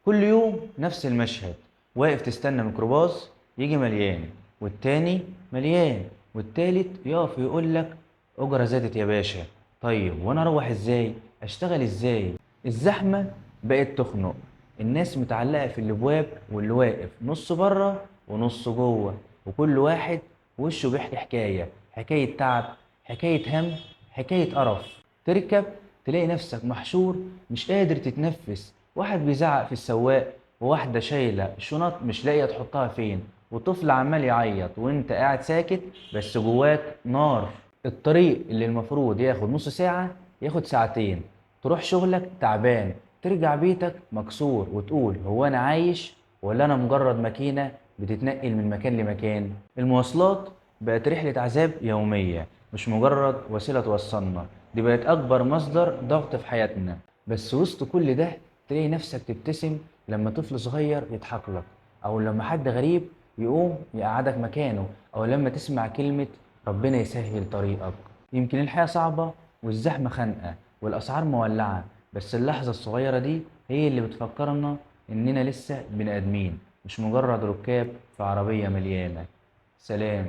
كل يوم نفس المشهد، واقف تستنى ميكروباص يجي مليان، والتاني مليان، والتالت يقف يقول لك أجرة زادت يا باشا. طيب وأنا أروح إزاي؟ أشتغل إزاي؟ الزحمة بقت تخنق، الناس متعلقة في الأبواب، واللي واقف نص بره ونص جوه، وكل واحد وشه بيحكي حكاية، حكاية تعب، حكاية هم، حكاية قرف. تركب تلاقي نفسك محشور مش قادر تتنفس، واحد بيزعق في السواق، وواحدة شايلة شنط مش لاقية تحطها فين، وطفل عمال يعيط وانت قاعد ساكت بس جواك نار. الطريق اللي المفروض ياخد نص ساعة ياخد ساعتين، تروح شغلك تعبان، ترجع بيتك مكسور وتقول هو انا عايش ولا انا مجرد ماكينة بتتنقل من مكان لمكان. المواصلات بقت رحلة عذاب يومية، مش مجرد وسيلة توصلنا، دي بقت أكبر مصدر ضغط في حياتنا. بس وسط كل ده تلاقي نفسك تبتسم لما طفل صغير يضحك لك، أو لما حد غريب يقوم يقعدك مكانه، أو لما تسمع كلمة ربنا يسهل طريقك. يمكن الحياة صعبة والزحمة خانقة والأسعار مولعة، بس اللحظة الصغيرة دي هي اللي بتفكرنا إننا لسه بني آدمين، مش مجرد ركاب في عربية مليانة. سلام.